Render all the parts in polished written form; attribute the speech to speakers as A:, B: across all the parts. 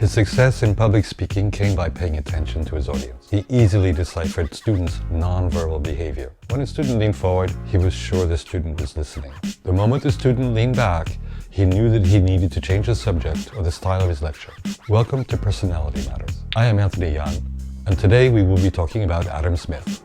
A: His success in public speaking came by paying attention to his audience. He easily deciphered students' nonverbal behavior. When a student leaned forward, he was sure the student was listening. The moment the student leaned back, he knew that he needed to change the subject or the style of his lecture. Welcome to Personality Matters. I am Anthony Yan, and today we will be talking about Adam Smith.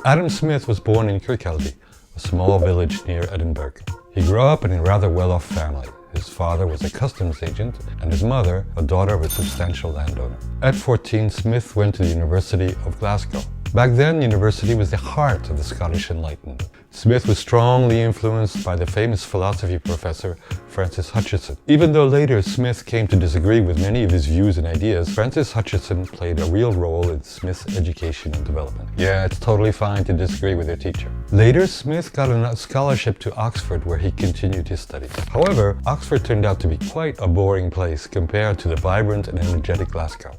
A: Adam Smith was born in Kirkcaldy, a small village near Edinburgh. He grew up in a rather well-off family. His father was a customs agent and his mother, a daughter of a substantial landowner. At 14, Smith went to the University of Glasgow. Back then, university was the heart of the Scottish Enlightenment. Smith was strongly influenced by the famous philosophy professor Francis Hutcheson. Even though later Smith came to disagree with many of his views and ideas, Francis Hutcheson played a real role in Smith's education and development. Yeah, it's totally fine to disagree with your teacher. Later, Smith got a scholarship to Oxford where he continued his studies. However, Oxford turned out to be quite a boring place compared to the vibrant and energetic Glasgow.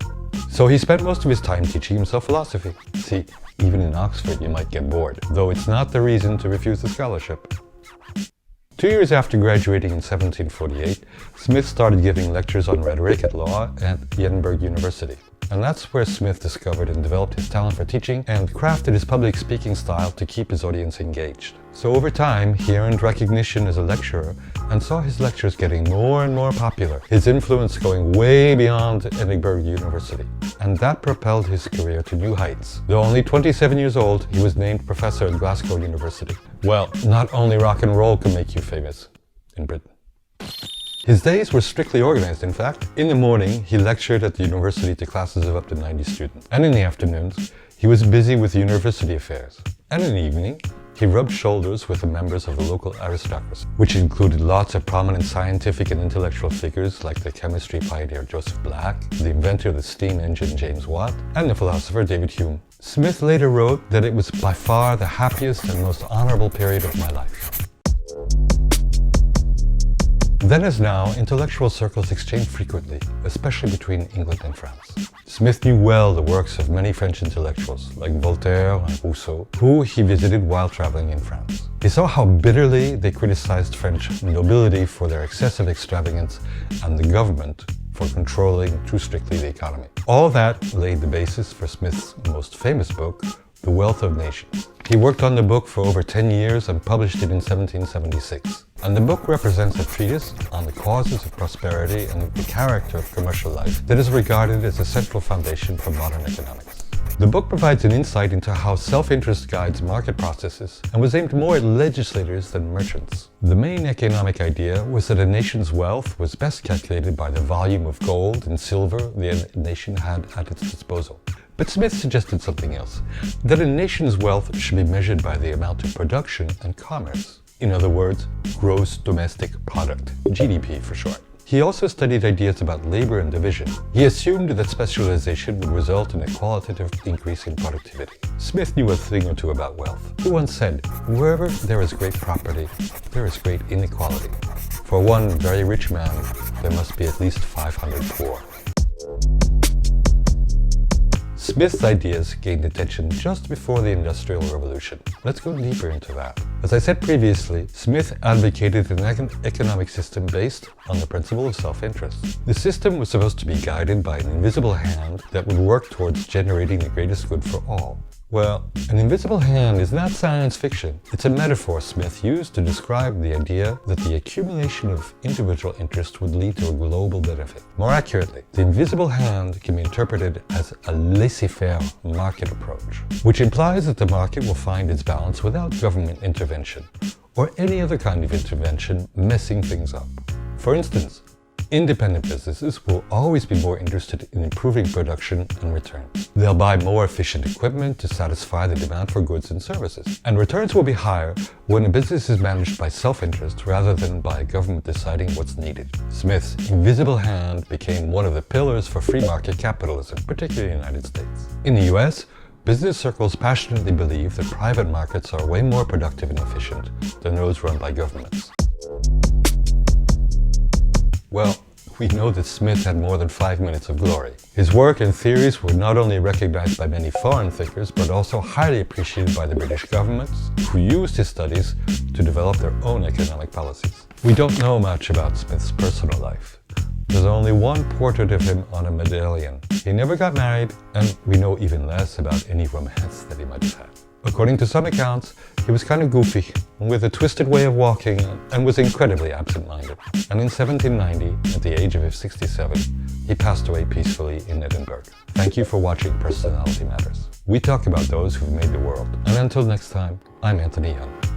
A: So he spent most of his time teaching himself philosophy. See, even in Oxford you might get bored, though it's not the reason to refuse the scholarship. 2 years after graduating in 1748, Smith started giving lectures on rhetoric at law at Edinburgh University. And that's where Smith discovered and developed his talent for teaching and crafted his public speaking style to keep his audience engaged. So over time, he earned recognition as a lecturer and saw his lectures getting more and more popular, his influence going way beyond Edinburgh University. And that propelled his career to new heights. Though only 27 years old, he was named professor at Glasgow University. Well, not only rock and roll can make you famous in Britain. His days were strictly organized, in fact. In the morning, he lectured at the university to classes of up to 90 students. And in the afternoons, he was busy with university affairs. And in the evening, he rubbed shoulders with the members of the local aristocracy, which included lots of prominent scientific and intellectual figures like the chemistry pioneer Joseph Black, the inventor of the steam engine James Watt, and the philosopher David Hume. Smith later wrote that it was by far the happiest and most honorable period of my life. Then as now, intellectual circles exchanged frequently, especially between England and France. Smith knew well the works of many French intellectuals, like Voltaire and Rousseau, who he visited while traveling in France. He saw how bitterly they criticized French nobility for their excessive extravagance and the government for controlling too strictly the economy. All that laid the basis for Smith's most famous book, The Wealth of Nations. He worked on the book for over 10 years and published it in 1776. And the book represents a treatise on the causes of prosperity and the character of commercial life that is regarded as a central foundation for modern economics. The book provides an insight into how self-interest guides market processes and was aimed more at legislators than merchants. The main economic idea was that a nation's wealth was best calculated by the volume of gold and silver the nation had at its disposal. But Smith suggested something else, that a nation's wealth should be measured by the amount of production and commerce. In other words, gross domestic product, GDP for short. He also studied ideas about labor and division. He assumed that specialization would result in a qualitative increase in productivity. Smith knew a thing or two about wealth. He once said, "Wherever there is great property, there is great inequality. For one very rich man, there must be at least 500 poor." Smith's ideas gained attention just before the Industrial Revolution. Let's go deeper into that. As I said previously, Smith advocated an economic system based on the principle of self-interest. The system was supposed to be guided by an invisible hand that would work towards generating the greatest good for all. Well, an invisible hand is not science fiction. It's a metaphor Smith used to describe the idea that the accumulation of individual interest would lead to a global benefit. More accurately, the invisible hand can be interpreted as a laissez-faire market approach, which implies that the market will find its balance without government intervention or any other kind of intervention messing things up. For instance, independent businesses will always be more interested in improving production and returns. They'll buy more efficient equipment to satisfy the demand for goods and services. And returns will be higher when a business is managed by self-interest rather than by a government deciding what's needed. Smith's invisible hand became one of the pillars for free market capitalism, particularly in the United States. In the US, business circles passionately believe that private markets are way more productive and efficient than those run by governments. Well, we know that Smith had more than 5 minutes of glory. His work and theories were not only recognized by many foreign thinkers, but also highly appreciated by the British governments, who used his studies to develop their own economic policies. We don't know much about Smith's personal life. There's only one portrait of him on a medallion. He never got married, and we know even less about any romance that he might have had. According to some accounts, he was kind of goofy, with a twisted way of walking, and was incredibly absent-minded. And in 1790, at the age of 67, he passed away peacefully in Edinburgh. Thank you for watching Personality Matters. We talk about those who've made the world. And until next time, I'm Anthony Young.